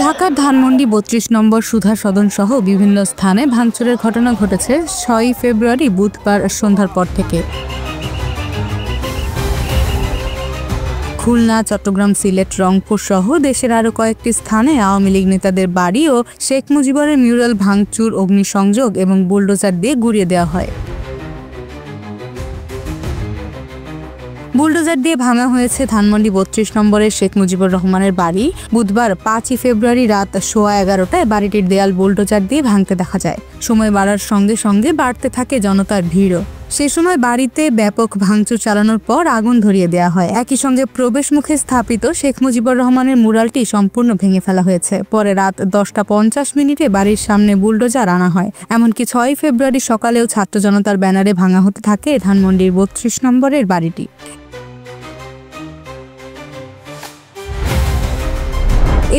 ঢাকার ধানমন্ডি ৩২ নম্বর সুধা সদন সহ বিভিন্ন স্থানে ভাঙচুরের ঘটনা ঘটেছে ৬ ফেব্রুয়ারি বুধবার সন্ধ্যার পর থেকে। খুলনা, চট্টগ্রাম, সিলেট, রংপুর সহ দেশের আরও কয়েকটি স্থানে আওয়ামী লীগ নেতাদের বাড়ি ও শেখ মুজিবুরের মিউরাল ভাঙচুর, অগ্নিসংযোগ এবং বুলডোজার দিয়ে গুঁড়িয়ে দেওয়া হয়। বুলডোজার দিয়ে ভাঙা হয়েছে ধানমন্ডি ৩২ নম্বরের শেখ মুজিবুর রহমানের বাড়ি। বুধবার ৫ ফেব্রুয়ারি রাত 11:15টায় বাড়িটির দেয়াল বুলডোজার দিয়ে ভাঙতে দেখা যায়। সময় বাড়ার সঙ্গে সঙ্গে বাড়তে থাকে জনতার ভিড়ও। সে সময় বাড়িতে ব্যাপক ভাঙচুর চালানোর পর আগুন ধরিয়ে দেওয়া হয়। একই সঙ্গে প্রবেশ মুখে স্থাপিত শেখ মুজিবুর রহমানের মুরালটি সম্পূর্ণ ভেঙে ফেলা হয়েছে। পরে রাত 10:50 বাড়ির সামনে বুলডোজার আনা হয়। এমনকি ৬ ফেব্রুয়ারি সকালেও ছাত্র জনতার ব্যানারে ভাঙা হতে থাকে ধানমন্ডির ৩২ নম্বরের বাড়িটি।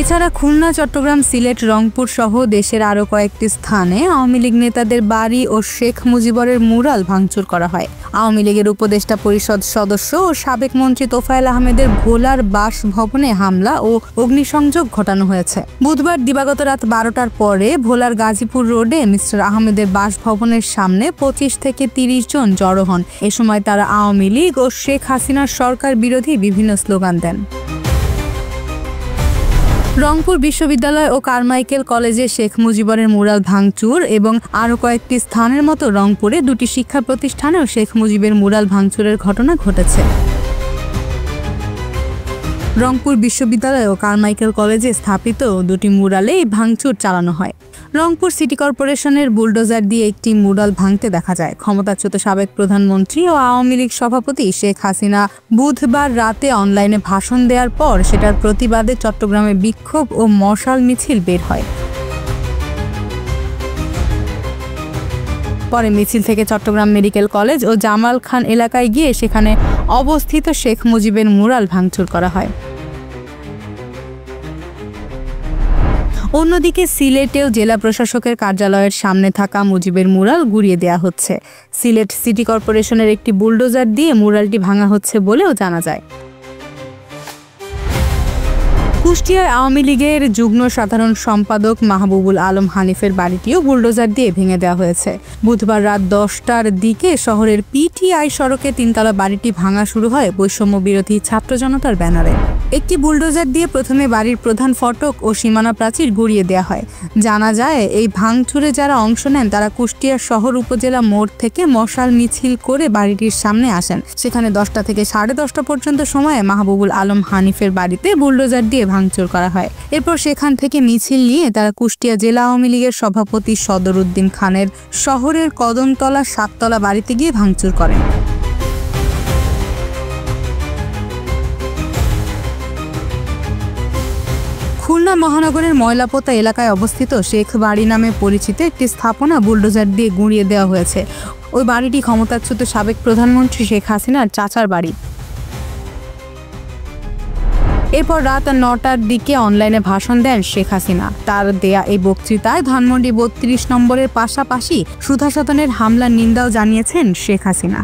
এছাড়া খুলনা, চট্টগ্রাম, সিলেট, রংপুর সহ দেশের আরও কয়েকটি স্থানে আওয়ামী লীগ নেতাদের বাড়ি ও শেখ মুজিবুরের মুরাল ভাঙচুর করা হয়। আওয়ামী লীগের উপদেষ্টা পরিষদ সদস্য ও সাবেক মন্ত্রী তোফায়েল আহমেদের ভোলার বাসভবনে হামলা ও অগ্নিসংযোগ ঘটানো হয়েছে। বুধবার দিবাগত রাত 12টার পরে ভোলার গাজীপুর রোডে মিস্টার আহমেদের বাসভবনের সামনে 25 থেকে 30 জন জড়ো হন। এ সময় তারা আওয়ামী লীগ ও শেখ হাসিনার সরকার বিরোধী বিভিন্ন স্লোগান দেন। রংপুর বিশ্ববিদ্যালয় ও কারমাইকেল কলেজে শেখ মুজিবুরের মুরাল ভাঙচুর এবং আরও কয়েকটি স্থানের মতো রংপুরে দুটি শিক্ষা প্রতিষ্ঠানেও শেখ মুজিবের মুরাল ভাঙচুরের ঘটনা ঘটেছে। রংপুর বিশ্ববিদ্যালয় ও কারমাইকেল কলেজে স্থাপিত দুটি মুরালে ভাঙচুর চালানো হয়। রংপুর সিটি কর্পোরেশনের বুলডোজার দিয়ে একটি মুরাল ভাঙতে দেখা যায়। ক্ষমতাচ্যুত সাবেক প্রধানমন্ত্রী ও আওয়ামী লীগ সভাপতি শেখ হাসিনা বুধবার রাতে অনলাইনে ভাষণ দেওয়ার পর সেটার প্রতিবাদে চট্টগ্রামে বিক্ষোভ ও মশাল মিছিল বের হয়। পরে মিছিল থেকে চট্টগ্রাম মেডিকেল কলেজ ও জামাল খান এলাকায় গিয়ে সেখানে অবস্থিত শেখ মুজিবের মুরাল ভাঙচুর করা হয়। অন্যদিকে সিলেটেও জেলা প্রশাসকের কার্যালয়ের সামনে থাকা মুজিবের মুরাল গুঁড়িয়ে দেওয়া হচ্ছে। সিলেট সিটি কর্পোরেশনের একটি বুলডোজার দিয়ে মুরালটি ভাঙা হচ্ছে বলেও জানা যায়। কুষ্টিয়ায় আওয়ামী লীগের যুগ্ম সাধারণ সম্পাদক মাহবুবুল আলম হানিফের বাড়িটিও বুলডোজার দিয়ে ভেঙে দেওয়া হয়েছে। বুধবার রাত 10টার দিকে শহরের পিটিআই সড়কে 3তলা বাড়িটি ভাঙা শুরু হয় বৈষম্য বিরোধী ছাত্র জনতার ব্যানারে। একটি বুলডোজার দিয়ে প্রথমে বাড়ির প্রধান ফটক ও সীমানা প্রাচীর গুঁড়িয়ে দেওয়া হয়। জানা যায় এই ভাঙচুরে যারা অংশ নেন তারা কুষ্টিয়া শহর উপজেলা মোড় থেকে মশাল মিছিল করে বাড়িটির সামনে আসেন। সেখানে 10টা থেকে 10:30 পর্যন্ত সময়ে মাহবুবুল আলম হানিফের বাড়িতে বুলডোজার দিয়ে ভাঙচুর করা হয়। এরপর সেখান থেকে মিছিল নিয়ে তারা কুষ্টিয়া জেলা আওয়ামী লীগের সভাপতি সদর উদ্দিন খানের শহরের কদমতলা 7তলা বাড়িতে গিয়ে ভাঙচুর করেন। খুলনা মহানগরের ময়লাপোতা এলাকায় অবস্থিত শেখ বাড়ি নামে পরিচিত একটি স্থাপনা বুলডোজার দিয়ে গুঁড়িয়ে দেওয়া হয়েছে। ওই বাড়িটি ক্ষমতাচ্যুত সাবেক প্রধানমন্ত্রী শেখ হাসিনার চাচার বাড়ি। এরপর রাত 9টার দিকে অনলাইনে ভাষণ দেন শেখ হাসিনা। তার দেয়া এই বক্তৃতায় ধানমন্ডি ৩২ নম্বরের পাশাপাশি সুধা সদনের হামলার নিন্দাও জানিয়েছেন শেখ হাসিনা।